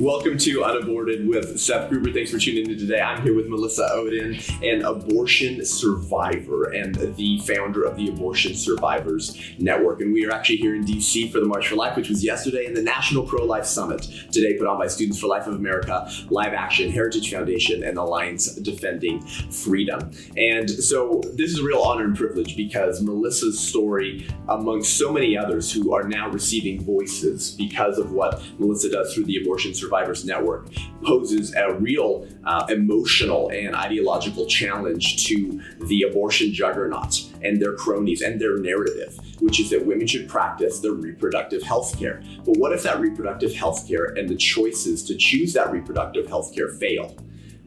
Welcome to UnAborted with Seth Gruber. Thanks for tuning in today. I'm here with Melissa Ohden, an abortion survivor and the founder of the Abortion Survivors Network. And we are actually here in DC for the March for Life, which was yesterday, and the National Pro-Life Summit, today put on by Students for Life of America, Live Action, Heritage Foundation, and Alliance Defending Freedom. And so this is a real honor and privilege because Melissa's story, amongst so many others who are now receiving voices because of what Melissa does through the Abortion Survivors Network, poses a real emotional and ideological challenge to the abortion juggernaut and their cronies and their narrative, which is that women should practice their reproductive health care. But what if that reproductive health care and the choices to choose that reproductive health care fail?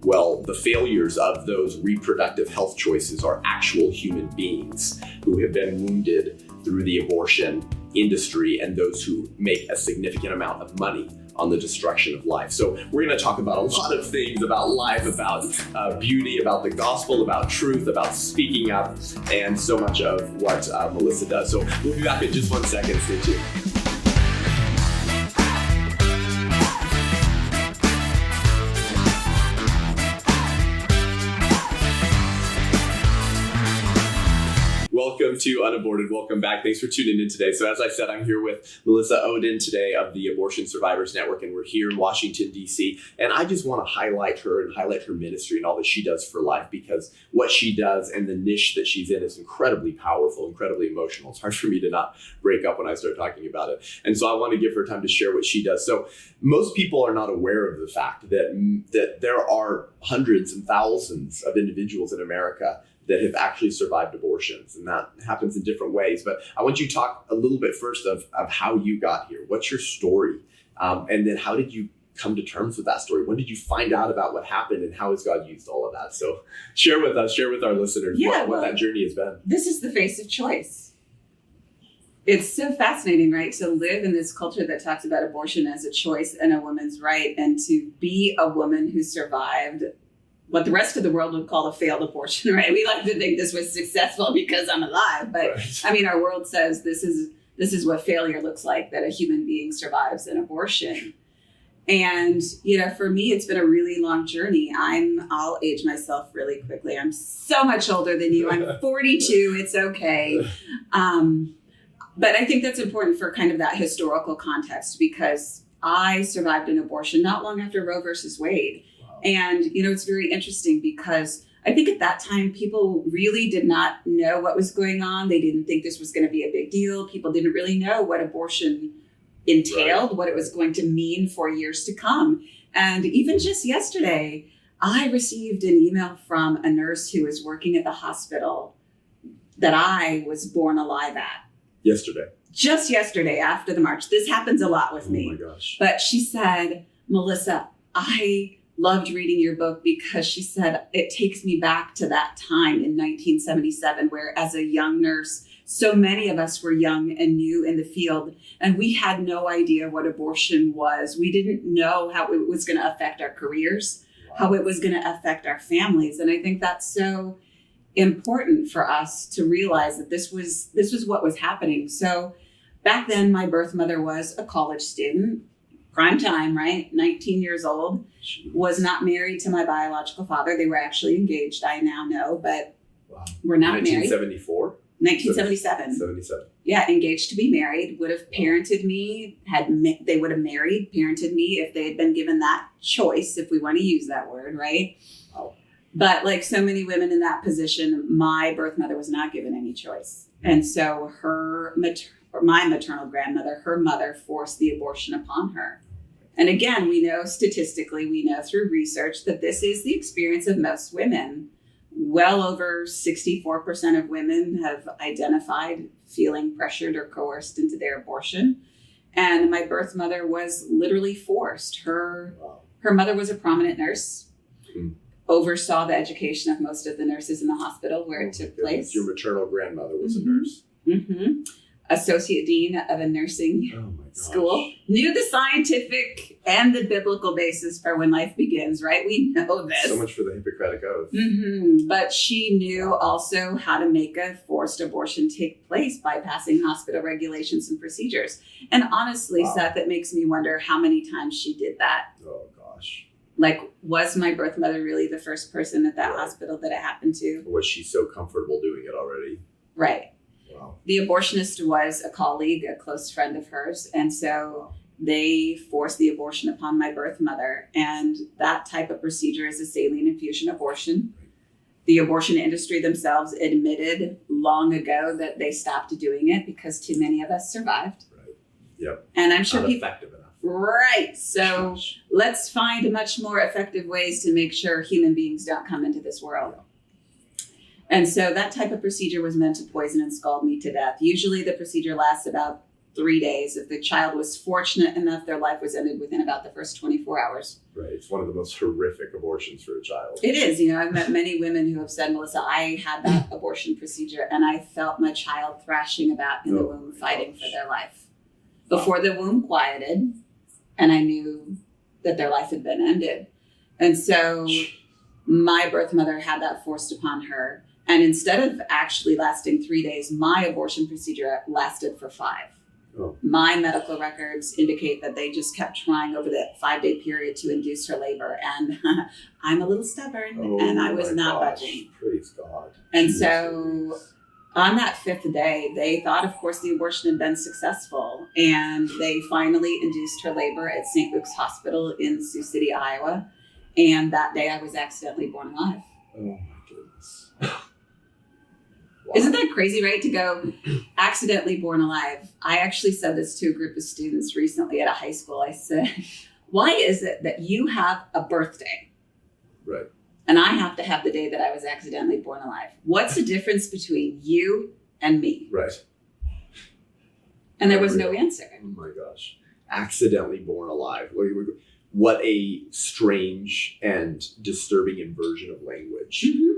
Well, the failures of those reproductive health choices are actual human beings who have been wounded through the abortion industry and those who make a significant amount of money on the destruction of life. So we're going to talk about a lot of things about life, about beauty, about the gospel, about truth, about speaking up, and so much of what Melissa does. So we'll be back in just 1 second. Stay tuned. Welcome to UnAborted. Welcome back. Thanks for tuning in today. So as I said, I'm here with Melissa Ohden today of the Abortion Survivors Network, and we're here in Washington, D.C. And I just want to highlight her and highlight her ministry and all that she does for life, because what she does and the niche that she's in is incredibly powerful, incredibly emotional. It's hard for me to not break up when I start talking about it. And so I want to give her time to share what she does. So most people are not aware of the fact that there are hundreds and thousands of individuals in America that have actually survived abortions, and that happens in different ways. But I want you to talk a little bit first of how you got here. What's your story? And then how did you come to terms with that story? When did you find out about what happened, and how has God used all of that? So share with us, share with our listeners what that journey has been. This is the face of choice. It's so fascinating, right? To live in this culture that talks about abortion as a choice and a woman's right, and to be a woman who survived what the rest of the world would call a failed abortion, right? We like to think this was successful because I'm alive, but right. I mean, our world says this is what failure looks like, that a human being survives an abortion. And, for me, it's been a really long journey. I'll age myself really quickly. I'm so much older than you. I'm 42. It's okay. But I think that's important for kind of that historical context, because I survived an abortion not long after Roe versus Wade. And, it's very interesting because I think at that time, people really did not know what was going on. They didn't think this was going to be a big deal. People didn't really know what abortion entailed, what it was going to mean for years to come. And even just yesterday, I received an email from a nurse who was working at the hospital that I was born alive at. Yesterday. Just yesterday after the march. This happens a lot with me. Oh my gosh. But she said, Melissa, I loved reading your book because, she said, it takes me back to that time in 1977, where as a young nurse, so many of us were young and new in the field, and we had no idea what abortion was. We didn't know how it was going to affect our careers, how it was going to affect our families. And I think that's so important for us to realize that this was what was happening. So back then, my birth mother was a college student. Prime time, right? 19 years old, was not married to my biological father. They were actually engaged, I now know, but were not married. 1974? 1977. 77. Yeah, engaged to be married, would have parented me, they would have married, parented me if they had been given that choice, if we want to use that word, right? Wow. But like so many women in that position, my birth mother was not given any choice. And so my maternal grandmother, her mother, forced the abortion upon her. And again, we know statistically, we know through research that this is the experience of most women. Well over 64% of women have identified feeling pressured or coerced into their abortion. And my birth mother was literally forced. Her mother was a prominent nurse, oversaw the education of most of the nurses in the hospital where it took place. Your maternal grandmother was a nurse. Mm-hmm. associate dean of a nursing Oh my gosh. school, knew the scientific and the biblical basis for when life begins, right? We know this. So much for the Hippocratic Oath. But she knew also how to make a forced abortion take place, bypassing hospital regulations and procedures. And honestly, Seth, it makes me wonder how many times she did that. Oh gosh. Like, was my birth mother really the first person at that hospital that it happened to? Or was she so comfortable doing it already? Right. Wow. The abortionist was a colleague, a close friend of hers. And so they forced the abortion upon my birth mother. And that type of procedure is a saline infusion abortion. The abortion industry themselves admitted long ago that they stopped doing it because too many of us survived. Right. Yep. And I'm sure Not people... effective enough. Right. So let's find much more effective ways to make sure human beings don't come into this world. And so that type of procedure was meant to poison and scald me to death. Usually the procedure lasts about 3 days. If the child was fortunate enough, their life was ended within about the first 24 hours. Right. It's one of the most horrific abortions for a child. It is. You know, I've met many women who have said, Melissa, I had that abortion procedure and I felt my child thrashing about in the womb, fighting for their life. Before the womb quieted, and I knew that their life had been ended. And so my birth mother had that forced upon her. And instead of actually lasting 3 days, my abortion procedure lasted for 5. Oh. My medical records indicate that they just kept trying over that 5-day period to induce her labor. And I'm a little stubborn and I was not budging. Praise God. And Jesus. so on that 5th day, they thought, of course, the abortion had been successful. And they finally induced her labor at St. Luke's Hospital in Sioux City, Iowa. And that day I was accidentally born alive. Oh my goodness. Wow. Isn't that crazy, right? To go accidentally born alive. I actually said this to a group of students recently at a high school. I said, why is it that you have a birthday? Right. And I have to have the day that I was accidentally born alive. What's the difference between you and me? Right. And there was no answer. Oh my gosh. Accidentally born alive. What a strange and disturbing inversion of language. Mm-hmm.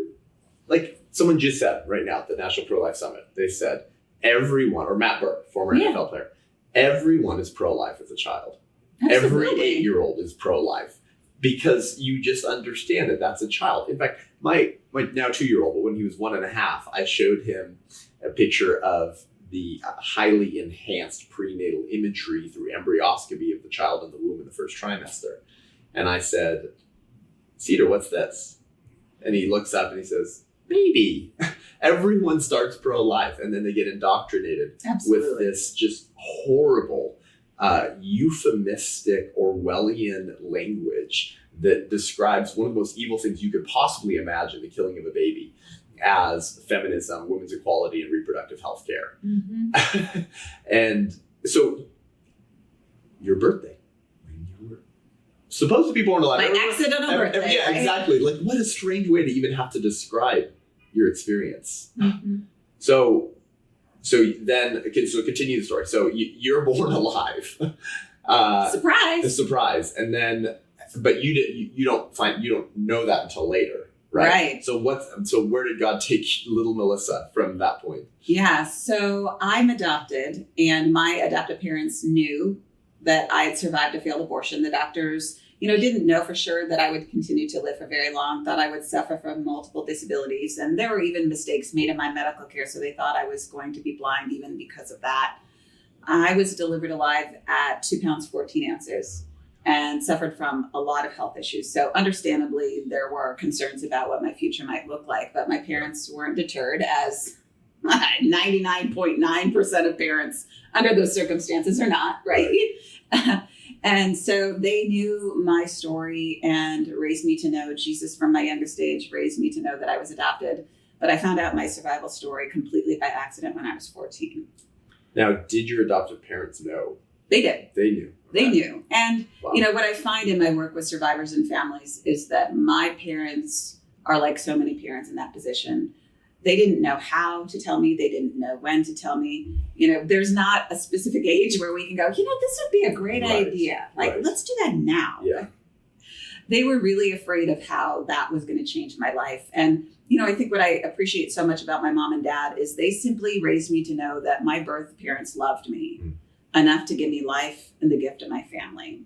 Like someone just said right now at the National Pro-Life Summit, they said everyone, or Matt Burke, former NFL player, everyone is pro-life as a child. Absolutely. Every 8-year-old is pro-life because you just understand that that's a child. In fact, my now 2-year-old, but when he was 1.5, I showed him a picture of the highly enhanced prenatal imagery through embryoscopy of the child in the womb in the first trimester. And I said, Cedar, what's this? And he looks up and he says, baby. Everyone starts pro-life and then they get indoctrinated with this just horrible, euphemistic Orwellian language that describes one of the most evil things you could possibly imagine, the killing of a baby, as feminism, women's equality, and reproductive health care. Mm-hmm. And so your birthday, when you were supposed to be born alive. My accidental birthday. Yeah, right? exactly. Like, what a strange way to even have to describe your experience. Mm-hmm. So then, continue the story. So you're born alive. Surprise. Surprise. And then, but you don't know that until later. Right. So where did God take little Melissa from that point? Yeah. So I'm adopted, and my adoptive parents knew that I had survived a failed abortion. The doctors, didn't know for sure that I would continue to live for very long, thought I would suffer from multiple disabilities. And there were even mistakes made in my medical care. So they thought I was going to be blind even because of that. I was delivered alive at 2 pounds, 14 ounces. And suffered from a lot of health issues. So understandably, there were concerns about what my future might look like, but my parents weren't deterred, as 99.9% of parents under those circumstances are not, right? And so they knew my story and raised me to know Jesus from my youngest age, raised me to know that I was adopted. But I found out my survival story completely by accident when I was 14. Now, did your adoptive parents know? They did. They knew. They knew. And, wow. What I find in my work with survivors and families is that my parents are like so many parents in that position. They didn't know how to tell me. They didn't know when to tell me. There's not a specific age where we can go, this would be a great idea. Like, let's do that now. Yeah. They were really afraid of how that was going to change my life. And, you know, I think what I appreciate so much about my mom and dad is they simply raised me to know that my birth parents loved me enough to give me life and the gift of my family.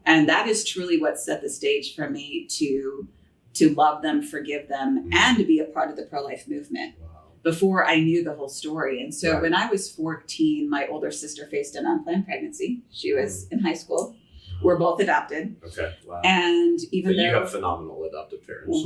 And that is truly what set the stage for me to love them, forgive them, and to be a part of the pro-life movement before I knew the whole story. And so when I was 14, my older sister faced an unplanned pregnancy. She was in high school. We're both adopted. Okay. Wow. And even though you have phenomenal adopted parents.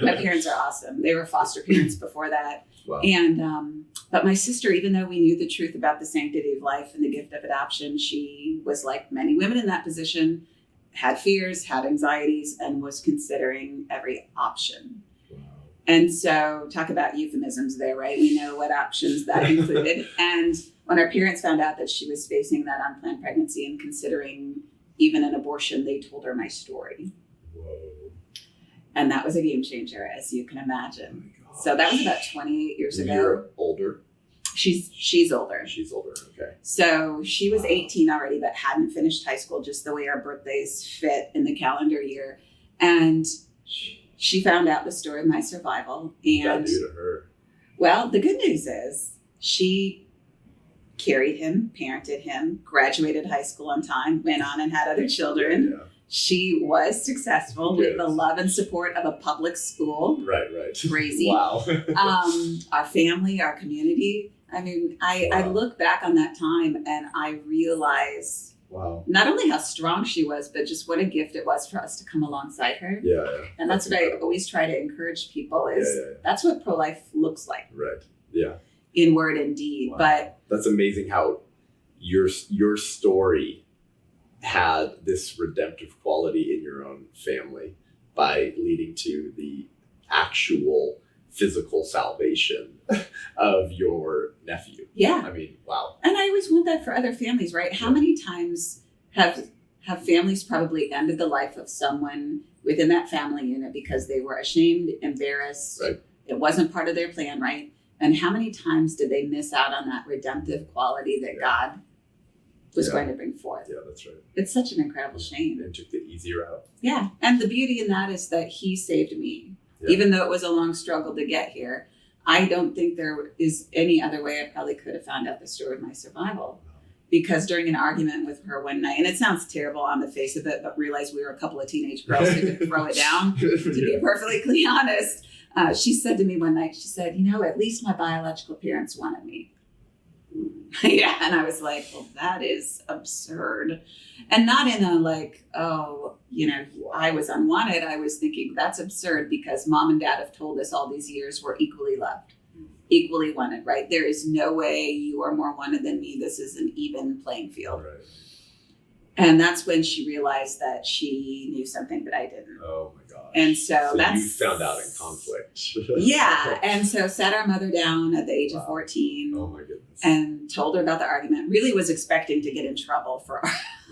My parents are awesome. They were foster parents before that. Wow. And but my sister, even though we knew the truth about the sanctity of life and the gift of adoption, she was like many women in that position, had fears, had anxieties, and was considering every option. Wow. And so talk about euphemisms there, right? We know what options that included. And when our parents found out that she was facing that unplanned pregnancy and considering even an abortion, they told her my story. Whoa. And that was a game changer, as you can imagine. Oh, so that was about 28 years ago. You're older? She's older. She's older, okay. So she was 18 already, but hadn't finished high school, just the way our birthdays fit in the calendar year. And she found out the story of my survival. And what did that do to her? Well, the good news is she carried him, parented him, graduated high school on time, went on and had other children. Yeah. She was successful with the love and support of a public school. Right. Crazy. Wow. Our family, our community. I mean, I look back on that time and I realize not only how strong she was, but just what a gift it was for us to come alongside her. Yeah. And that's what I always try to encourage people is that's what pro-life looks like. Right. Yeah. In word and deed. Wow. But that's amazing how your story had this redemptive quality in your own family by leading to the actual physical salvation of your nephew. Yeah. I mean, wow. And I always want that for other families, right? How many times have families probably ended the life of someone within that family unit because they were ashamed, embarrassed, it wasn't part of their plan, right? And how many times did they miss out on that redemptive quality that God was going to bring forth? Yeah, that's right. It's such an incredible shame. And took the easy route. Yeah. And the beauty in that is that he saved me. Yeah. Even though it was a long struggle to get here, I don't think there is any other way I probably could have found out the story of my survival. Because during an argument with her one night, and it sounds terrible on the face of it, but realized we were a couple of teenage girls who could throw it down, to be perfectly honest. She said to me one night, she said, you know, at least my biological parents wanted me. Yeah. And I was like, well, that is absurd. And not in a like, oh, you know, I was unwanted. I was thinking that's absurd because mom and dad have told us all these years we're equally loved, equally wanted, right? There is no way you are more wanted than me. This is an even playing field. Right. And that's when she realized that she knew something that I didn't. Oh my gosh. And so that's... You found out in conflict. Yeah. And so sat our mother down at the age of 14. Oh my goodness. And told her about the argument. Really was expecting to get in trouble for,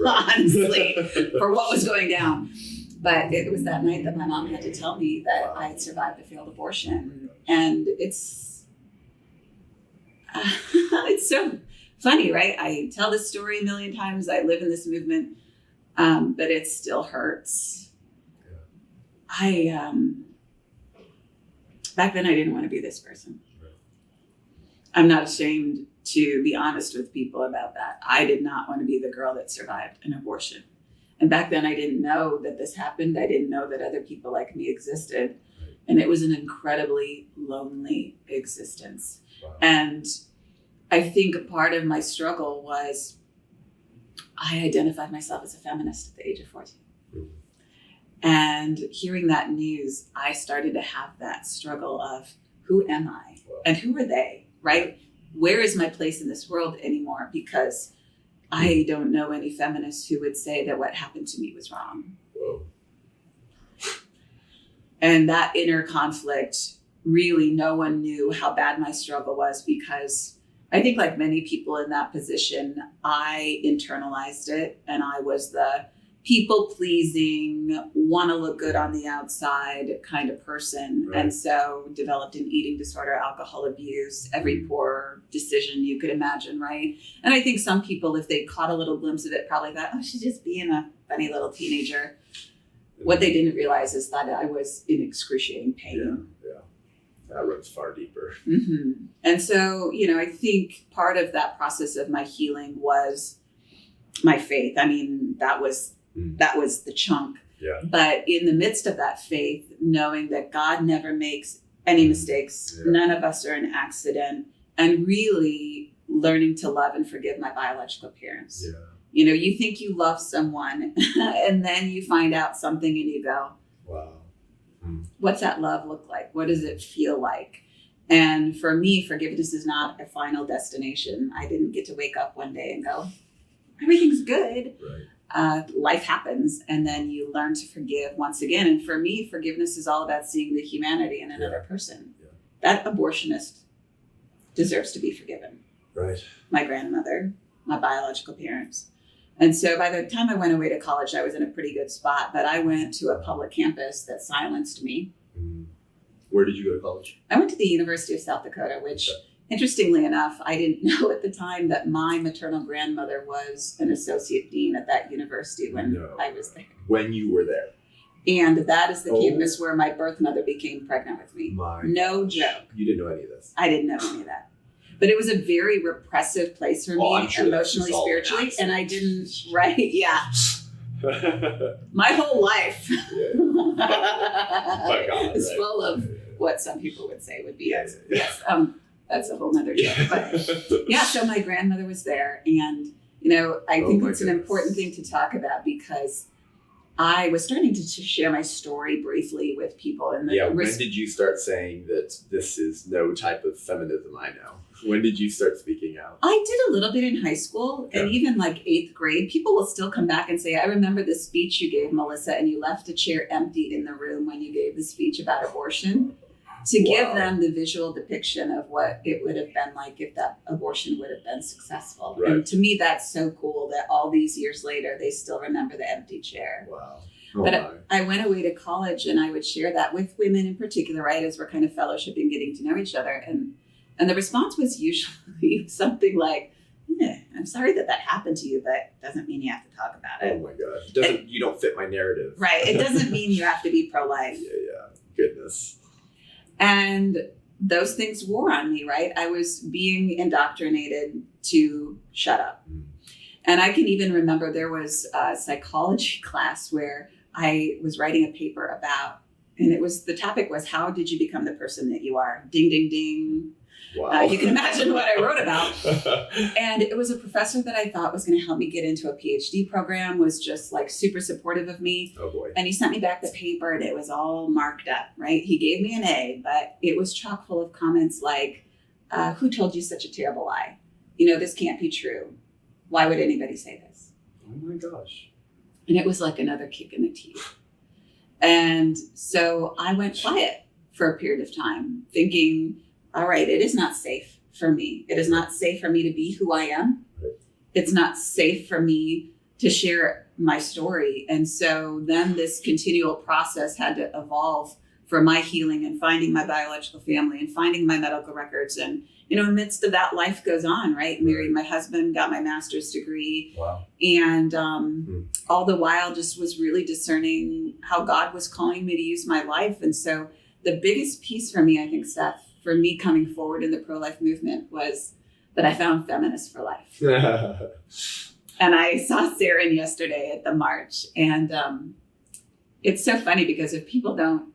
honestly, for what was going down. But it was that night that my mom had to tell me that I had survived a failed abortion. And it's so funny, right? I tell this story a million times. I live in this movement, but it still hurts. Yeah. Back then I didn't want to be this person. Right. I'm not ashamed to be honest with people about that. I did not want to be the girl that survived an abortion. And back then I didn't know that this happened. I didn't know that other people like me existed. Right. And it was an incredibly lonely existence. Wow. And I think part of my struggle was I identified myself as a feminist at the age of 14. Mm-hmm. And hearing that news, I started to have that struggle of who am I? Wow. And who are they, right? Where is my place in this world anymore? Because I don't know any feminists who would say that what happened to me was wrong. Whoa. And that inner conflict, really no one knew how bad my struggle was because I think like many people in that position, I internalized it and I was the people-pleasing, want to look good on the outside kind of person. Right. And so developed an eating disorder, alcohol abuse, every poor decision you could imagine, right? And I think some people, if they caught a little glimpse of it, probably thought, oh, she's just being a funny little teenager. What they didn't realize is that I was in excruciating pain. Yeah. That runs far deeper. Mm-hmm. And so, I think part of that process of my healing was my faith. I mean, that was the chunk. Yeah. But in the midst of that faith, knowing that God never makes any mistakes, none of us are an accident, and really learning to love and forgive my biological parents. Yeah. You think you love someone and then you find out something and you go, wow. What's that love look like? What does it feel like? And for me, forgiveness is not a final destination. I didn't get to wake up one day and go, everything's good. Right. Life happens, and then you learn to forgive once again. And for me, forgiveness is all about seeing the humanity in another person. Yeah. That abortionist deserves to be forgiven. Right. My grandmother, my biological parents. And so by the time I went away to college, I was in a pretty good spot, but I went to a public campus that silenced me. Where did you go to college? I went to the University of South Dakota, which, interestingly enough, I didn't know at the time that my maternal grandmother was an associate dean at that university when I was there. When you were there? And that is the campus where my birth mother became pregnant with me. No joke. You didn't know any of this? I didn't know any of that. But it was a very repressive place for me, sure emotionally, spiritually. And I didn't, my whole life is full of what some people would say would be yes. That's a whole nother joke. But so my grandmother was there. And, I think it's an important thing to talk about because I was starting to share my story briefly with people. And when did you start saying that this is no type of feminism I know? When did you start speaking out? I did a little bit in high school and even like 8th grade. People will still come back and say, I remember the speech you gave, Melissa, and you left a chair emptied in the room when you gave the speech about abortion to give them the visual depiction of what it would have been like if that abortion would have been successful. Right. And to me, that's so cool that all these years later, they still remember the empty chair. Wow. I went away to college and I would share that with women in particular, right, as we're kind of fellowshipping, getting to know each other. And the response was usually something like, I'm sorry that happened to you, but doesn't mean you have to talk about it. Oh my God. You don't fit my narrative. Right. It doesn't mean you have to be pro-life. Yeah. Goodness. And those things wore on me, right? I was being indoctrinated to shut up. And I can even remember there was a psychology class where I was writing a paper about, and the topic was, how did you become the person that you are? Ding, ding, ding. Wow. You can imagine what I wrote about. And it was a professor that I thought was going to help me get into a PhD program, was just like super supportive of me. Oh boy. And he sent me back the paper and it was all marked up, right? He gave me an A, but it was chock full of comments like, who told you such a terrible lie? This can't be true. Why would anybody say this? Oh my gosh. And it was like another kick in the teeth. And so I went quiet for a period of time thinking, all right, it is not safe for me. It is not safe for me to be who I am. Right. It's not safe for me to share my story. And so then this continual process had to evolve for my healing and finding my biological family and finding my medical records. And, in the midst of that, life goes on, right? Married my husband, got my master's degree. Wow. And all the while just was really discerning how God was calling me to use my life. And so the biggest piece for me, I think, Seth, for me coming forward in the pro-life movement was that I found Feminists for Life. And I saw Saren yesterday at the march. And it's so funny because if people don't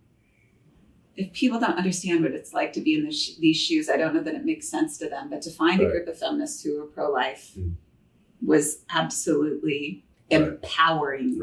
understand what it's like to be in these shoes, I don't know that it makes sense to them. But to find a group of feminists who were pro-life was absolutely empowering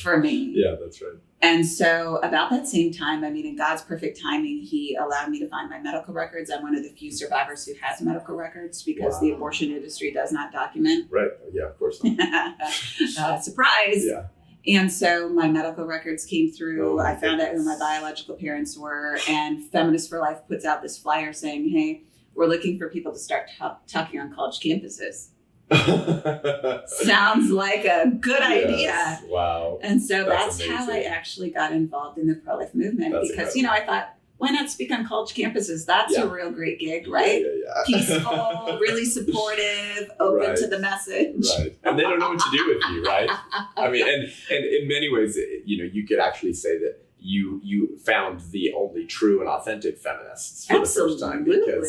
for me. Yeah, that's right. And so about that same time, in God's perfect timing, he allowed me to find my medical records. I'm one of the few survivors who has medical records because the abortion industry does not document. Right. Yeah, of course not. Surprise. Yeah. And so my medical records came through. I found out who my biological parents were. And Feminists for Life puts out this flyer saying, hey, we're looking for people to start talking on college campuses. Sounds like a good idea. Wow. And so that's how I actually got involved in the pro-life movement because, I thought, why not speak on college campuses? That's a real great gig, right? Yeah. Peaceful, really supportive, open to the message. Right. And they don't know what to do with you, right? I mean, and in many ways, you could actually say that you found the only true and authentic feminists for the first time, because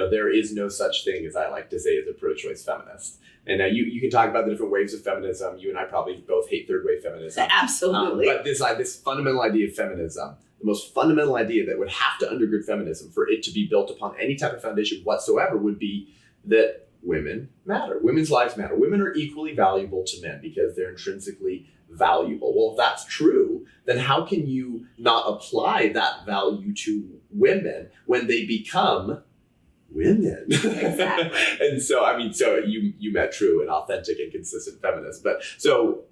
there is no such thing, as I like to say, as a pro-choice feminist. And now you can talk about the different waves of feminism. You and I probably both hate third wave feminism. Absolutely. But this fundamental idea of feminism, the most fundamental idea that would have to undergird feminism for it to be built upon any type of foundation whatsoever would be that women matter. Women's lives matter. Women are equally valuable to men because they're intrinsically valuable. Well, if that's true, then how can you not apply that value to women when they become women? Exactly. And so, so you met true and authentic and consistent feminists. But so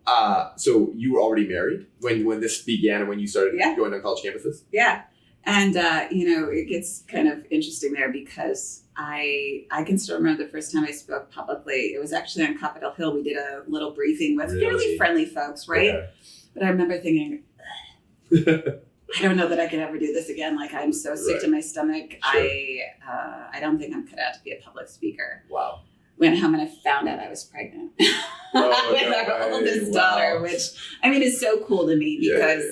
you were already married when this began and when you started going on college campuses? Yeah. And, it gets kind of interesting there because I can still remember the first time I spoke publicly. It was actually on Capitol Hill. We did a little briefing with fairly friendly folks, right? Okay. But I remember thinking, I don't know that I could ever do this again. Like, I'm so sick to my stomach. Sure. I don't think I'm cut out to be a public speaker. Wow. When I found out I was pregnant with our oldest daughter, which is so cool to me because,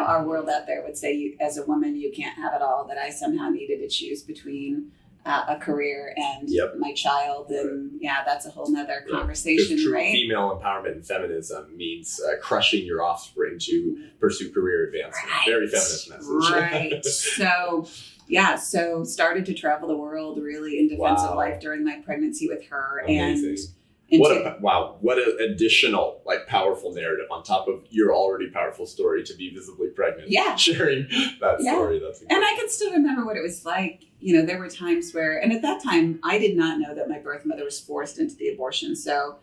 our world out there would say, as a woman, you can't have it all. That I somehow needed to choose between a career and my child, and that's a whole nother conversation. True right? Female empowerment and feminism means crushing your offspring to pursue career advancement. Right. Very feminist message. Right. So started to travel the world really in defense of life during my pregnancy with her. Amazing. What an additional powerful narrative on top of your already powerful story to be visibly pregnant. Yeah. Sharing that story. That's incredible. And I can still remember what it was like. There were times where, and at that time, I did not know that my birth mother was forced into the abortion. So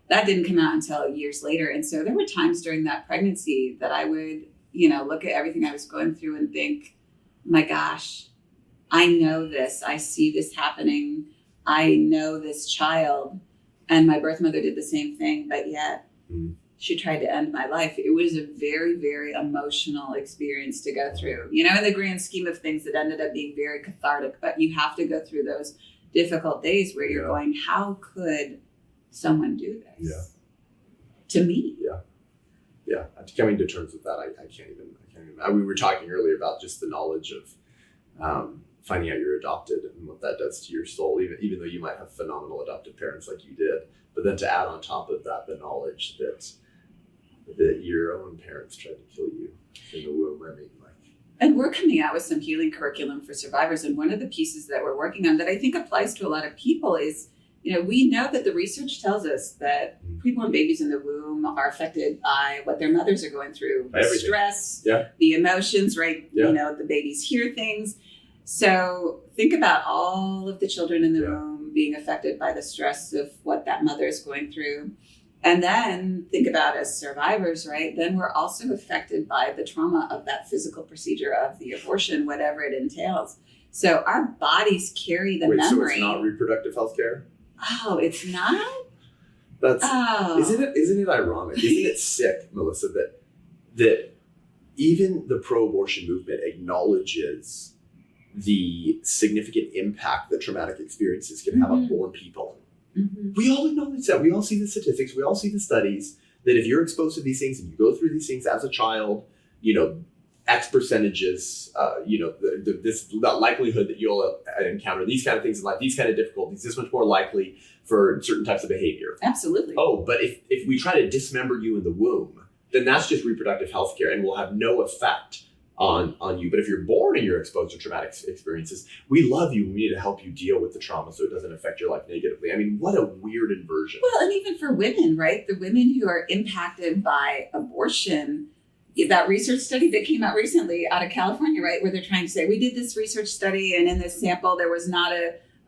that didn't come out until years later. And so there were times during that pregnancy that I would, look at everything I was going through and think, my gosh, I know this. I see this happening. I know this child. And my birth mother did the same thing, but yet she tried to end my life. It was a very, very emotional experience to go through. In the grand scheme of things, it ended up being very cathartic, but you have to go through those difficult days where you're going, how could someone do this to me? Yeah. Coming to terms with that, I can't even. We were talking earlier about just the knowledge of finding out you're adopted and what that does to your soul, even though you might have phenomenal adoptive parents like you did. But then to add on top of that the knowledge that your own parents tried to kill you in the womb. And we're coming out with some healing curriculum for survivors. And one of the pieces that we're working on that I think applies to a lot of people is, we know that the research tells us that preborn babies in the womb are affected by what their mothers are going through, the stress, the emotions, right? The babies hear things. So think about all of the children in the womb being affected by the stress of what that mother is going through. And then think about as survivors, right? Then we're also affected by the trauma of that physical procedure of the abortion, whatever it entails. So our bodies carry the memory. So it's not reproductive health care? Oh, it's not? Isn't it ironic? Isn't it sick, Melissa, that even the pro-abortion movement acknowledges the significant impact that traumatic experiences can have on born people. Mm-hmm. We all acknowledge that. We all see the statistics. We all see the studies that if you're exposed to these things and you go through these things as a child, X percentages, that likelihood that you'll encounter these kind of things in life, these kind of difficulties, this much more likely for certain types of behavior. Absolutely. Oh, but if we try to dismember you in the womb, then that's just reproductive health care and will have no effect on you. But if you're born and you're exposed to traumatic experiences, we love you. We need to help you deal with the trauma so it doesn't affect your life negatively. What a weird inversion. Well, and even for women, right? The women who are impacted by abortion, that research study that came out recently out of California, right? Where they're trying to say, we did this research study and in this sample, there was not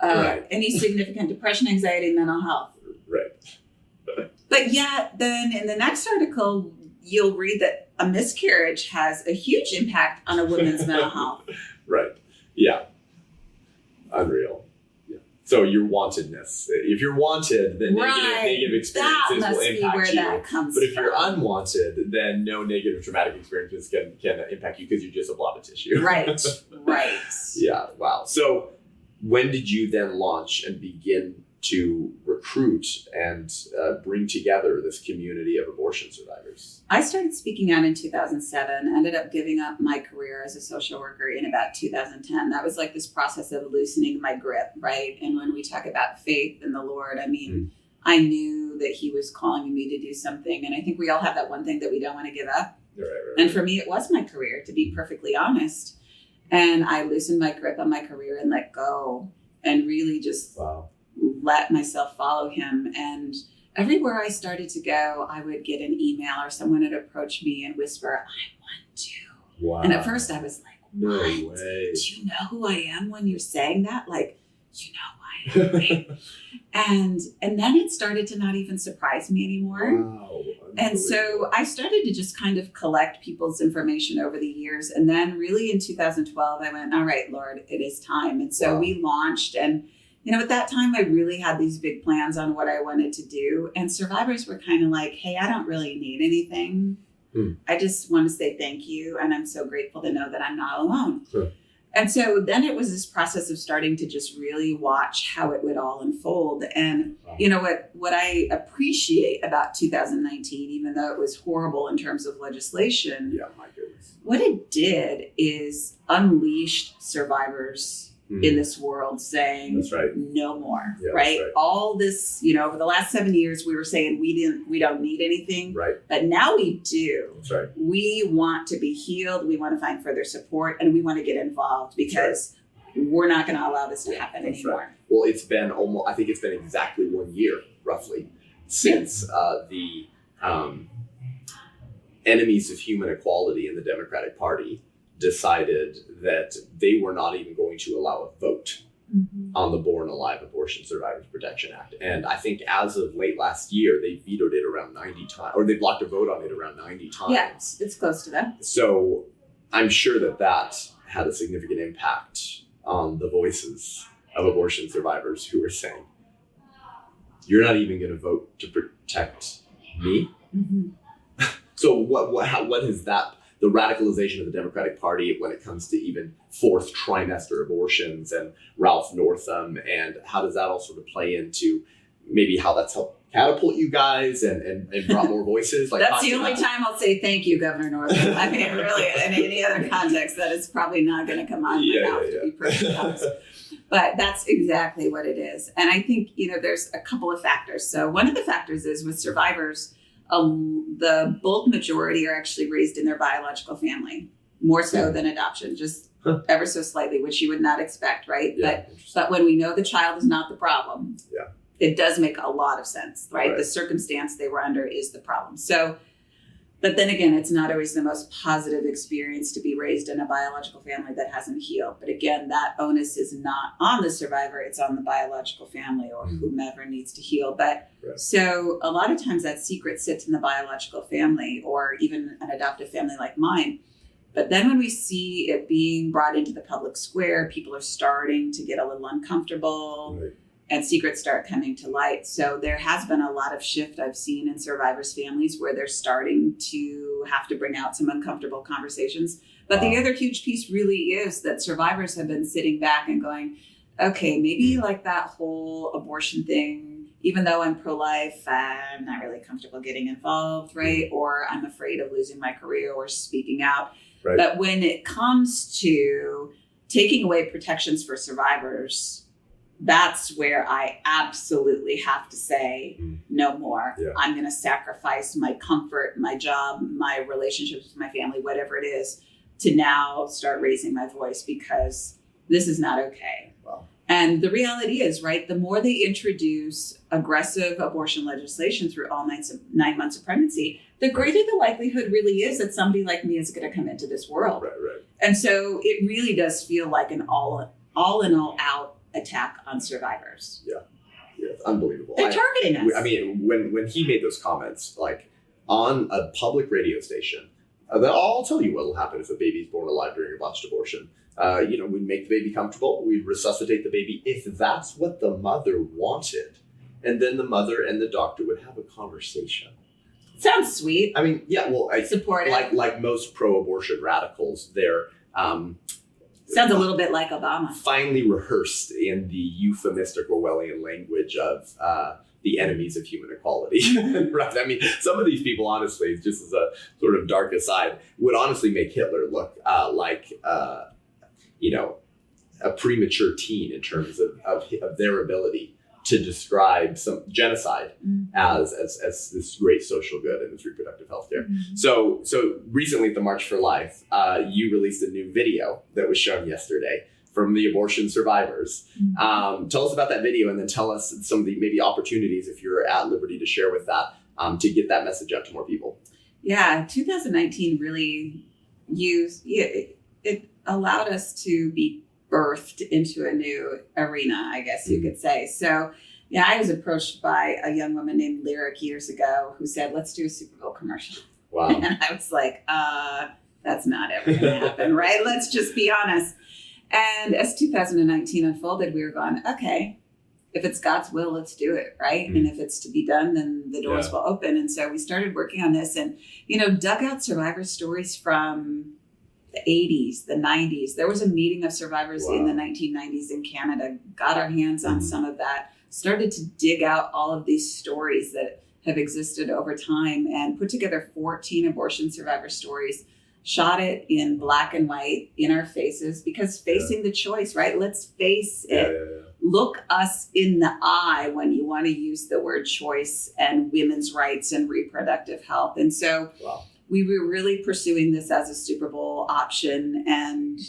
any significant depression, anxiety, mental health. Right. But yet then in the next article, you'll read that a miscarriage has a huge impact on a woman's mental health. Right. Yeah. Unreal. Yeah. So your wantedness. If you're wanted, then negative experiences will impact you. But if you're unwanted, then no negative traumatic experiences can impact you because you're just a blob of tissue. Right. Yeah. Wow. So when did you then launch and begin to recruit and bring together this community of abortion survivors? I started speaking out in 2007, ended up giving up my career as a social worker in about 2010. That was like this process of loosening my grip, right? And when we talk about faith in the Lord, I mean, I knew that he was calling me to do something. And I think we all have that one thing that we don't want to give up. Right. And for me, it was my career, to be perfectly honest. And I loosened my grip on my career and let go and really just let myself follow him. And everywhere I started to go, I would get an email or someone would approach me and whisper, I want to. Wow. And at first I was like, no what? way. Do you know who I am when you're saying that? Like, you know who I am, right? and then it started to not even surprise me anymore. Wow. And so I started to just kind of collect people's information over the years. And then really in 2012, I went, all right, Lord, it is time. And so we launched. And, you know, at that time, I really had these big plans on what I wanted to do. And survivors were kind of like, hey, I don't really need anything. I just want to say thank you. And I'm so grateful to know that I'm not alone. Sure. And so then it was this process of starting to just really watch how it would all unfold. And, you know, what I appreciate about 2019, even though it was horrible in terms of legislation, my goodness. what it did is unleashed survivors in this world saying, that's right. No more, Yeah, right? That's right? All this, you know, over the last 7 years, we were saying we don't need anything, Right. but now we do. That's right. We want to be healed. We want to find further support, and we want to get involved because we're not going to allow this to happen anymore. Right. Well, it's been I think it's been exactly 1 year, roughly, since the enemies of human equality in the Democratic Party decided that they were not even going to allow a vote on the Born Alive Abortion Survivors Protection Act. And I think as of late last year, they vetoed it around 90 times, or they blocked a vote on it around 90 times. Yeah, it's close to that. So I'm sure that had a significant impact on the voices of abortion survivors who were saying, you're not even going to vote to protect me? So what is that? The radicalization of the Democratic Party when it comes to even fourth trimester abortions and Ralph Northam, and how does that all sort of play into maybe how that's helped catapult you guys and brought more voices? Like that's the only time I'll say thank you, Governor Northam. I mean, really, in any other context, that is probably not going to come out of my mouth, to be perfectly honest. But that's exactly what it is. And I think, you know, there's a couple of factors. So one of the factors is with survivors, the bulk majority are actually raised in their biological family, more so than adoption, just ever so slightly, which you would not expect, right? Yeah, but when we know the child is not the problem, it does make a lot of sense, right? The circumstance they were under is the problem. So, but then again, it's not always the most positive experience to be raised in a biological family that hasn't healed. But again, that onus is not on the survivor, it's on the biological family or whomever needs to heal. But so a lot of times that secret sits in the biological family or even an adoptive family like mine. But then when we see it being brought into the public square, people are starting to get a little uncomfortable. And secrets start coming to light. So there has been a lot of shift I've seen in survivors' families where they're starting to have to bring out some uncomfortable conversations. But the other huge piece really is that survivors have been sitting back and going, okay, maybe like that whole abortion thing, even though I'm pro-life, I'm not really comfortable getting involved, right? Or I'm afraid of losing my career or speaking out. But when it comes to taking away protections for survivors, that's where I absolutely have to say no more. I'm going to sacrifice my comfort, my job, my relationships with my family, whatever it is, to now start raising my voice because this is not okay. And the reality is, right, the more they introduce aggressive abortion legislation through all 9 months of pregnancy, the greater the likelihood really is that somebody like me is going to come into this world. And so it really does feel like an all in all out attack on survivors. It's unbelievable. They're targeting us. I mean, when he made those comments, like on a public radio station, I'll tell you what will happen if a baby's born alive during a botched abortion. We'd make the baby comfortable. We'd resuscitate the baby if that's what the mother wanted. And then the mother and the doctor would have a conversation. Sounds sweet. I mean, yeah, well, supportive. Like most pro-abortion radicals, they're sounds a little bit like Obama. Finely rehearsed in the euphemistic Orwellian language of the enemies of human equality. Right? I mean, some of these people, honestly, just as a sort of dark aside, would honestly make Hitler look like a premature teen in terms of their ability to describe some genocide as this great social good and this reproductive health care. Mm-hmm. So recently at the March for Life, you released a new video that was shown yesterday from the abortion survivors. Mm-hmm. Tell us about that video, and then tell us some of the maybe opportunities, if you're at liberty to share with that, to get that message out to more people. Yeah, 2019 really it allowed us to be birthed into a new arena, I guess you could say. So, yeah, I was approached by a young woman named Lyric years ago who said, let's do a Super Bowl commercial. Wow. And I was like, that's not ever going to happen, right? Let's just be honest. And as 2019 unfolded, we were going, okay, if it's God's will, let's do it, right? Mm-hmm. And if it's to be done, then the doors will open. And so we started working on this and, dug out survivor stories from the 80s, the 90s. There was a meeting of survivors in the 1990s in Canada, got our hands on some of that, started to dig out all of these stories that have existed over time and put together 14 abortion survivor stories, shot it in black and white in our faces, because facing the choice, right? Let's face it. Look us in the eye when you want to use the word choice and women's rights and reproductive health. And so we were really pursuing this as a Super Bowl option. And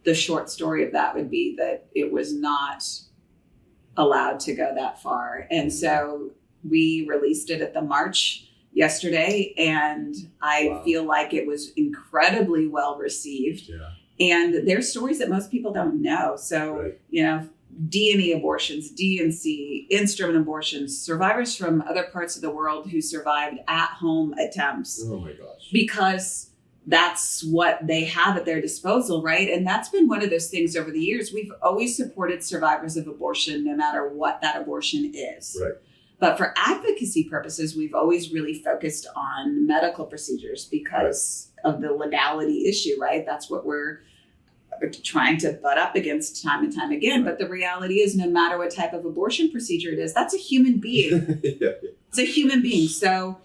the short story of that would be that it was not allowed to go that far. And so we released it at the March yesterday, and I feel like it was incredibly well received. Yeah. And there's stories that most people don't know. So, D&E abortions, D&C, instrument abortions, survivors from other parts of the world who survived at-home attempts. Oh my gosh. Because that's what they have at their disposal, right? And that's been one of those things over the years. We've always supported survivors of abortion, no matter what that abortion is. Right. But for advocacy purposes, we've always really focused on medical procedures because of the legality issue, right? That's what we're trying to butt up against time and time again. But the reality is, no matter what type of abortion procedure it is, that's a human being. It's a human being. So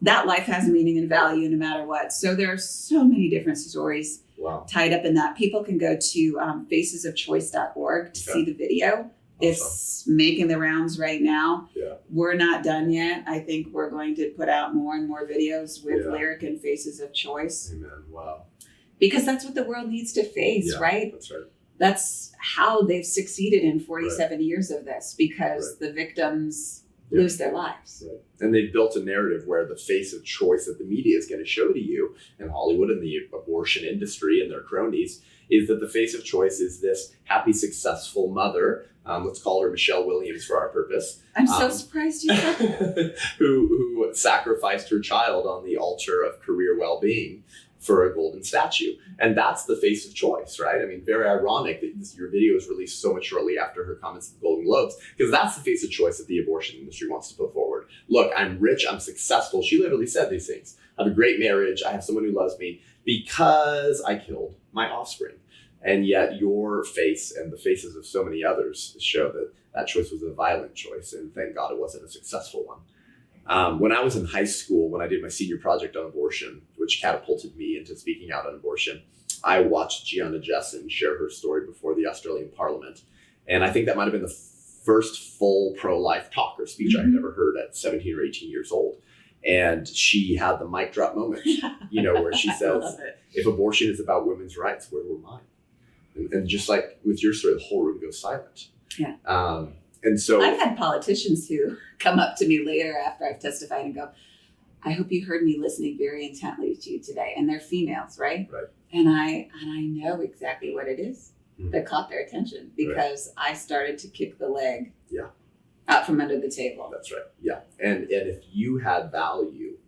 that life has meaning and value no matter what. So there are so many different stories tied up in that. People can go to facesofchoice.org to see the video. It's making the rounds right now. Yeah. We're not done yet. I think we're going to put out more and more videos with Lyric and Faces of Choice. Amen. Wow. Because that's what the world needs to face, right? That's right. That's how they've succeeded in 47 years of this, because the victims lose their lives. Right. And they've built a narrative where the face of choice that the media is going to show to you, and Hollywood and the abortion industry and their cronies, is that the face of choice is this happy, successful mother. Let's call her Michelle Williams for our purpose. I'm so surprised you said that. who sacrificed her child on the altar of career well-being for a golden statue. And that's the face of choice, right? I mean, very ironic that your video was released so much shortly after her comments at the Golden Globes, because that's the face of choice that the abortion industry wants to put forward. Look, I'm rich, I'm successful. She literally said these things. I have a great marriage. I have someone who loves me because I killed my offspring. And yet your face and the faces of so many others show that that choice was a violent choice. And thank God it wasn't a successful one. When I was in high school, when I did my senior project on abortion, which catapulted me into speaking out on abortion, I watched Gianna Jessen share her story before the Australian Parliament. And I think that might have been the first full pro-life talk or speech I had ever heard at 17 or 18 years old. And she had the mic drop moment, where she says, if abortion is about women's rights, where were mine? And just like with your story, the whole room goes silent. Yeah. And so I've had politicians who come up to me later after I've testified and go, I hope you heard me listening very intently to you today. And they're females, right? Right. And I know exactly what it is that caught their attention, because I started to kick the leg out from under the table. That's right. Yeah. And if you had value,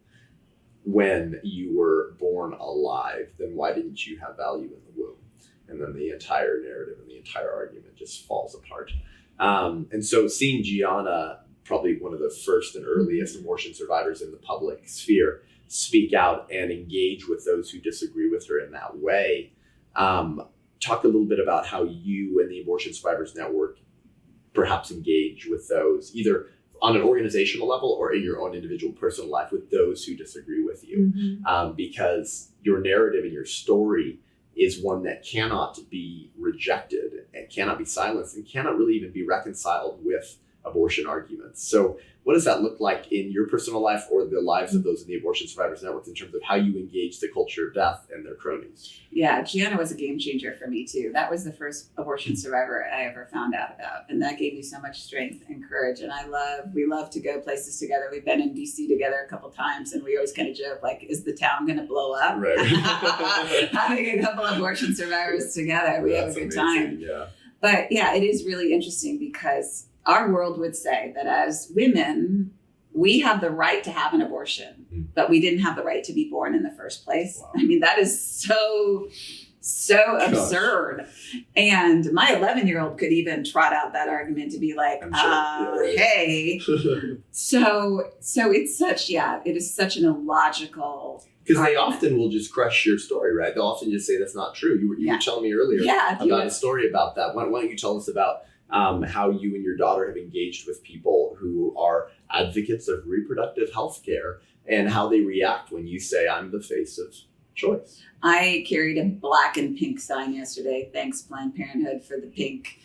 when you were born alive, then why didn't you have value in the womb? And then the entire narrative and the entire argument just falls apart. And so seeing Gianna, probably one of the first and earliest abortion survivors in the public sphere, speak out and engage with those who disagree with her in that way. Talk a little bit about how you and the Abortion Survivors Network perhaps engage with those, either on an organizational level or in your own individual personal life, with those who disagree with you. Because your narrative and your story is one that cannot be rejected and cannot be silenced and cannot really even be reconciled with abortion arguments. So what does that look like in your personal life or the lives of those in the Abortion Survivors Network in terms of how you engage the culture of death and their cronies? Yeah, Gianna was a game changer for me too. That was the first abortion survivor I ever found out about. And that gave me so much strength and courage. And we love to go places together. We've been in DC together a couple times, and we always kind of joke, like, is the town going to blow up? Right. Having a couple abortion survivors together, we have a good time. Yeah. But yeah, it is really interesting because our world would say that as women, we have the right to have an abortion, but we didn't have the right to be born in the first place. Wow. I mean, that is so absurd. And my 11-year-old could even trot out that argument to be like, hey. So it's it is such an illogical. Because they often will just crush your story, right? They'll often just say that's not true. You were telling me earlier about a story about that. Why don't you tell us about how you and your daughter have engaged with people who are advocates of reproductive health care and how they react when you say, I'm the face of choice. I carried a black and pink sign yesterday. Thanks, Planned Parenthood, for the pink.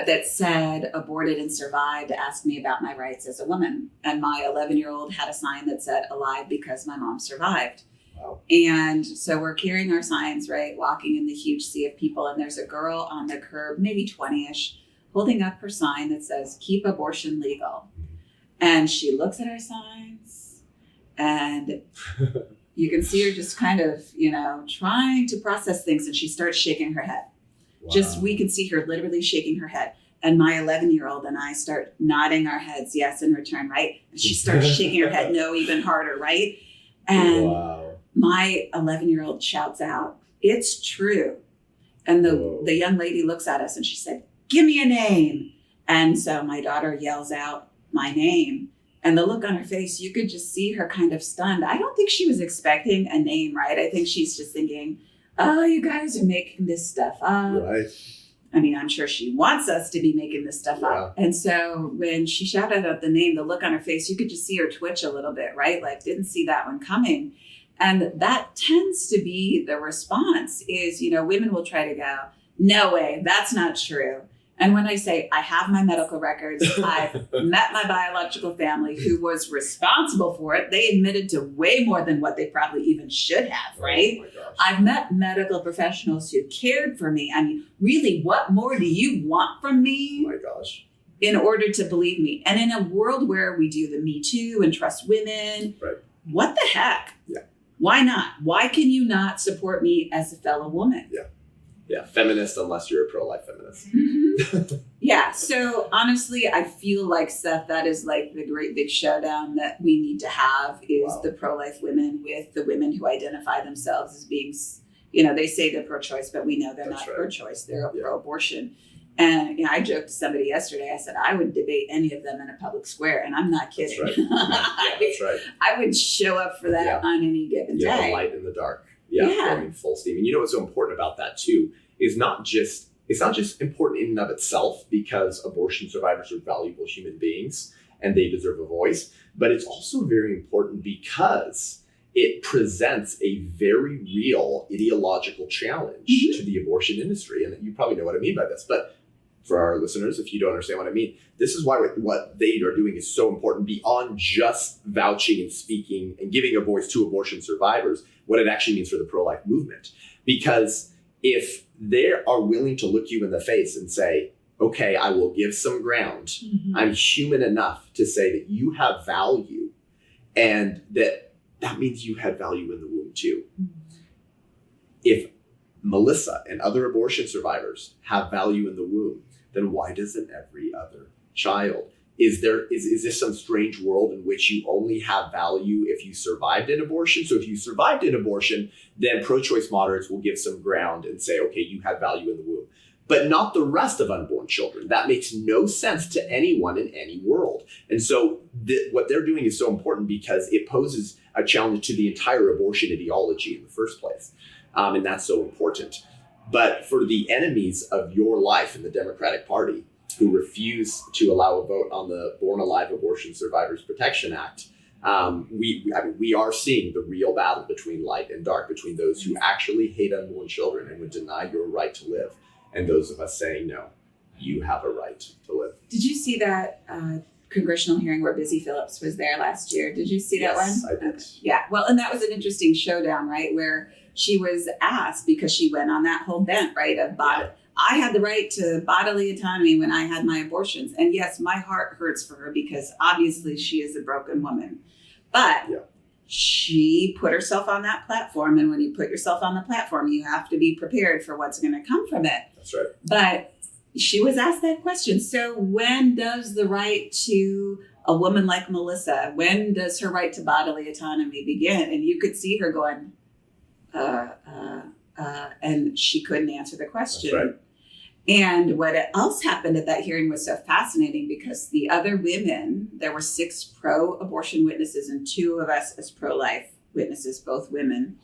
That said, aborted and survived, asked me about my rights as a woman. And my 11-year-old had a sign that said, alive because my mom survived. Wow. And so we're carrying our signs, right, walking in the huge sea of people. And there's a girl on the curb, maybe 20-ish, holding up her sign that says, keep abortion legal. And she looks at our signs and you can see her just kind of, trying to process things. And she starts shaking her head. Wow. We can see her literally shaking her head. And my 11-year-old and I start nodding our heads, yes, in return, right? And she starts shaking her head, no, even harder, right? And my 11-year-old shouts out, it's true. And the young lady looks at us and she said, give me a name. And so my daughter yells out my name. And the look on her face, you could just see her kind of stunned. I don't think she was expecting a name, right? I think she's just thinking, oh, you guys are making this stuff up. Right. I mean, I'm sure she wants us to be making this stuff up. And so when she shouted out the name, the look on her face, you could just see her twitch a little bit, right? Like, didn't see that one coming. And that tends to be the response is, women will try to go, no way, that's not true. And when I say I have my medical records, I've met my biological family who was responsible for it. They admitted to way more than what they probably even should have, right? Oh my gosh. I've met medical professionals who cared for me. I mean, really, what more do you want from me? Oh my gosh. In order to believe me? And in a world where we do the Me Too and trust women, right. What the heck? Yeah. Why not? Why can you not support me as a fellow woman? Yeah, feminist unless you're a pro-life feminist. Mm-hmm. Yeah, so honestly, I feel like, Seth, that is like the great big showdown that we need to have is the pro-life women with the women who identify themselves as being, they say they're pro-choice, but we know they're not pro-choice. They're pro-abortion. And I joked to somebody yesterday, I said, I would debate any of them in a public square. And I'm not kidding. That's right. That's right. I would show up for that on any given day. The light in the dark. Going full steam. And what's so important about that too is it's not just important in and of itself because abortion survivors are valuable human beings and they deserve a voice, but it's also very important because it presents a very real ideological challenge to the abortion industry. And you probably know what I mean by this, but for our listeners, if you don't understand what I mean, this is why what they are doing is so important beyond just vouching and speaking and giving a voice to abortion survivors, what it actually means for the pro-life movement. Because if they are willing to look you in the face and say, okay, I will give some ground. Mm-hmm. I'm human enough to say that you have value and that means you had value in the womb too. Mm-hmm. If Melissa and other abortion survivors have value in the womb, then why doesn't every other child is this some strange world in which you only have value if you survived an abortion? So if you survived an abortion, then pro-choice moderates will give some ground and say, okay, you have value in the womb, but not the rest of unborn children. That makes no sense to anyone in any world. And so what they're doing is so important because it poses a challenge to the entire abortion ideology in the first place. And that's so important. But for the enemies of your life in the Democratic Party, who refuse to allow a vote on the Born Alive Abortion Survivors Protection Act, we are seeing the real battle between light and dark, between those who actually hate unborn children and would deny your right to live, and those of us saying, no, you have a right to live. Did you see that congressional hearing where Busy Phillips was there last year? Did you see that one? Yes, I did. Yeah, well, and that was an interesting showdown, right? Where she was asked, because she went on that whole bent, right, of I had the right to bodily autonomy when I had my abortions. And yes, my heart hurts for her because obviously she is a broken woman. But she put herself on that platform. And when you put yourself on the platform, you have to be prepared for what's going to come from it. That's right. But she was asked that question. So when does the right to a woman like Melissa, when does her right to bodily autonomy begin? And you could see her going, and she couldn't answer the question. That's right. And what else happened at that hearing was so fascinating because the other women, there were 6 pro-abortion witnesses and 2 of us as pro-life witnesses, both women.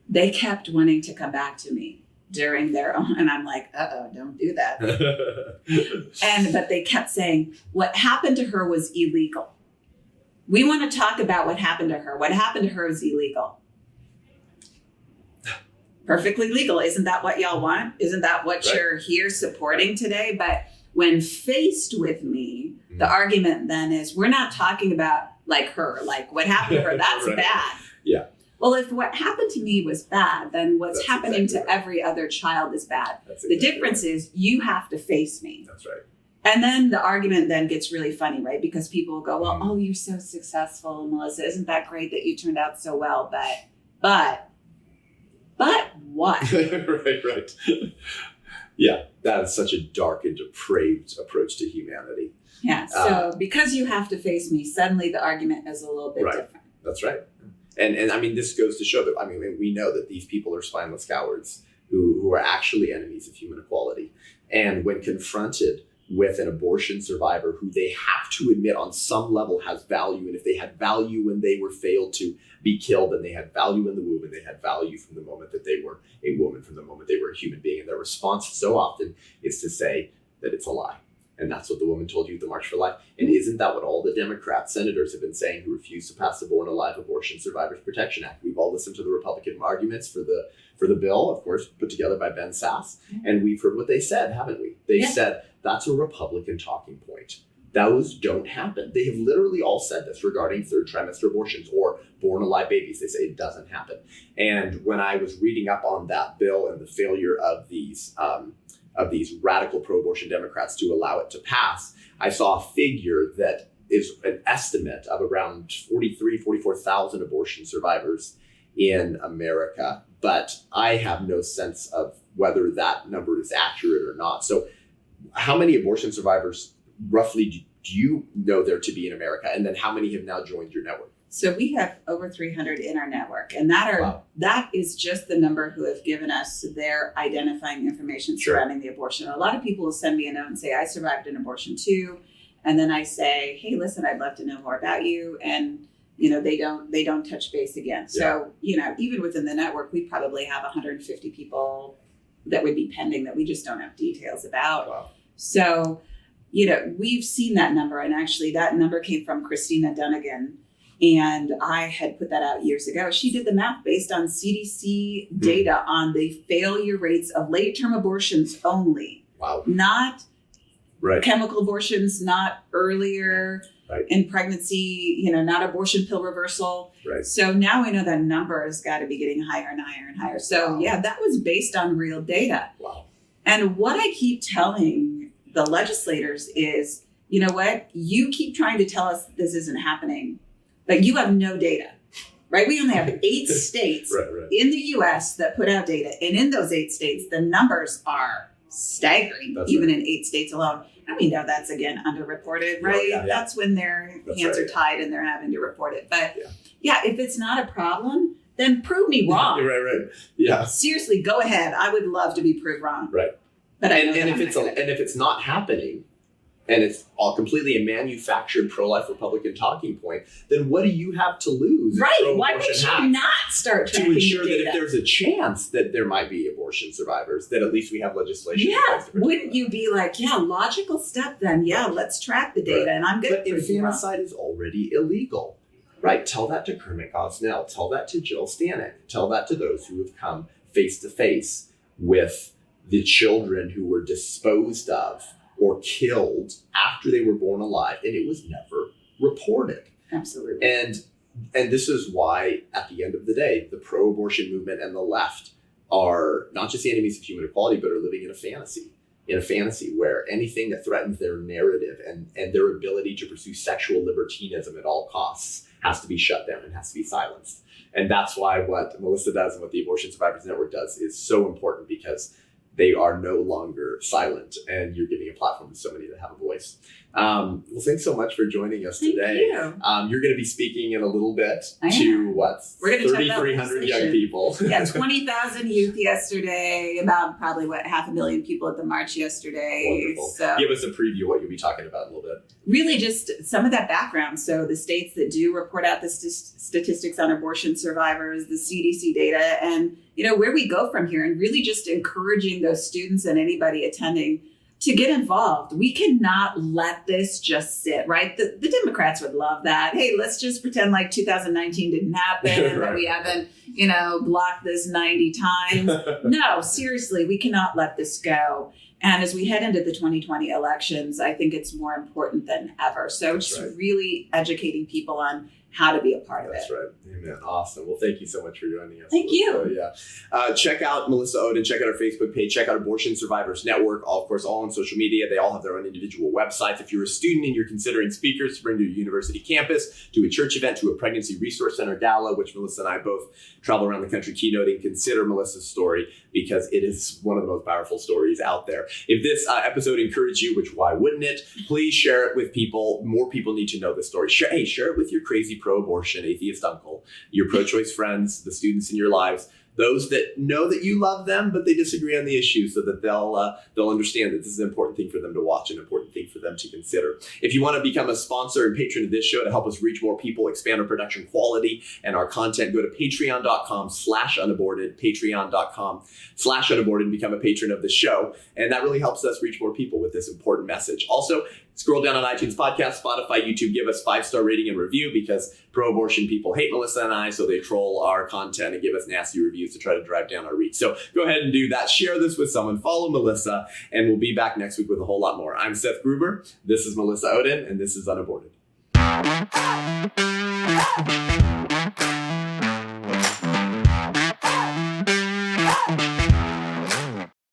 They kept wanting to come back to me during their own, and I'm like, don't do that. But they kept saying, what happened to her was illegal. We want to talk about what happened to her. What happened to her is illegal. Perfectly legal. Isn't that what y'all want? Isn't that what you're here supporting today? But when faced with me, the argument then is we're not talking about like her, like what happened to her. That's bad. Yeah. Well, if what happened to me was bad, then what's happening to every other child is bad. The difference is you have to face me. That's right. And then the argument then gets really funny, right? Because people will go, well, oh, you're so successful, Melissa. Isn't that great that you turned out so well? But what? Right. Yeah, that is such a dark and depraved approach to humanity. Yeah, so because you have to face me, suddenly the argument is a little bit different. That's right. And I mean, this goes to show that, I mean, we know that these people are spineless cowards who are actually enemies of human equality. And when confronted with an abortion survivor who they have to admit on some level has value, and if they had value when they were failed to be killed, and they had value in the womb, and they had value from the moment that they were a woman, from the moment they were a human being, and their response so often is to say that it's a lie. And that's what the woman told you at the March for Life. And isn't that what all the Democrat senators have been saying who refuse to pass the Born Alive Abortion Survivors Protection Act? We've all listened to the Republican arguments for the bill, of course, put together by Ben Sasse. And we've heard what they said, haven't we? They said, that's a Republican talking point. Those don't happen. They have literally all said this regarding third trimester abortions or born alive babies. They say it doesn't happen. And when I was reading up on that bill and the failure of these radical pro-abortion Democrats to allow it to pass, I saw a figure that is an estimate of around 44,000 abortion survivors in America. But I have no sense of whether that number is accurate or not. So how many abortion survivors roughly do you know there to be in America? And then how many have now joined your network? So we have over 300 in our network, and that is just the number who have given us their identifying information surrounding the abortion. A lot of people will send me a note and say, I survived an abortion too. And then I say, hey, listen, I'd love to know more about you. And, they don't touch base again. So, even within the network, we probably have 150 people that would be pending that we just don't have details about. Wow. So, we've seen that number. And actually that number came from Christina Dunnigan. And I had put that out years ago. She did the math based on CDC data on the failure rates of late-term abortions only. Wow. Not chemical abortions, not earlier in pregnancy, not abortion pill reversal. Right. So now we know that number has got to be getting higher and higher and higher. So that was based on real data. Wow. And what I keep telling the legislators is, you know what? You keep trying to tell us this isn't happening, but you have no data, right? We only have 8 states in the US that put out data. And in those 8 states, the numbers are staggering, in 8 states alone. And we know that's, again, underreported, right? Yeah. That's when their hands are tied and they're having to report it. But if it's not a problem, then prove me wrong. Right. Yeah. Seriously, go ahead. I would love to be proved wrong. Right. But if it's not happening, and it's all completely a manufactured pro-life Republican talking point, then what do you have to lose? Right. Why would you not start tracking to ensure the data? that if there's a chance that there might be abortion survivors, that at least we have legislation. Wouldn't you be like, logical step then? Let's track the data, and I'm good. But infanticide is already illegal. Right. Tell that to Kermit Gosnell. Tell that to Jill Stanek. Tell that to those who have come face to face with the children who were disposed of or killed after they were born alive, and it was never reported. Absolutely. And this is why, at the end of the day, the pro-abortion movement and the left are not just the enemies of human equality, but are living in a fantasy where anything that threatens their narrative and their ability to pursue sexual libertinism at all costs has to be shut down and has to be silenced. And that's why what Melissa does and what the Abortion Survivors Network does is so important, because they are no longer silent, and you're giving a platform to so many that have a voice. Well, thanks so much for joining us today. Thank you. You're going to be speaking in a little bit to what? We're going to 3,300 young people. 20,000 youth yesterday, about probably 500,000 people at the march yesterday. Wonderful. So give us a preview of what you'll be talking about in a little bit. Really just some of that background. So the states that do report out the statistics on abortion survivors, the CDC data, and where we go from here, and really just encouraging those students and anybody attending to get involved. We cannot let this just sit, right? The Democrats would love that. Hey, let's just pretend like 2019 didn't happen, that we haven't, blocked this 90 times. No, seriously, we cannot let this go. And as we head into the 2020 elections, I think it's more important than ever. So just really educating people on how to be a part of it. That's right. Amen. Awesome. Well, thank you so much for joining us. Thank you. Check out Melissa Ohden. Check out our Facebook page. Check out Abortion Survivors Network. Of course, all on social media. They all have their own individual websites. If you're a student and you're considering speakers to bring to your university campus, to a church event, to a pregnancy resource center gala, which Melissa and I both travel around the country keynoting, consider Melissa's story, because it is one of the most powerful stories out there. If this episode encouraged you, which why wouldn't it, please share it with people. More people need to know this story. Share it with your crazy pro-abortion atheist uncle, your pro-choice friends, the students in your lives, those that know that you love them, but they disagree on the issue, so that they'll understand that this is an important thing for them to watch, an important thing for them to consider. If you want to become a sponsor and patron of this show to help us reach more people, expand our production quality and our content, go to patreon.com/unaborted, patreon.com/unaborted, and become a patron of the show. And that really helps us reach more people with this important message. Also, scroll down on iTunes Podcast, Spotify, YouTube, give us 5-star rating and review, because pro-abortion people hate Melissa and I, so they troll our content and give us nasty reviews to try to drive down our reach. So go ahead and do that. Share this with someone. Follow Melissa, and we'll be back next week with a whole lot more. I'm Seth Gruber. This is Melissa Ohden, and this is Unaborted.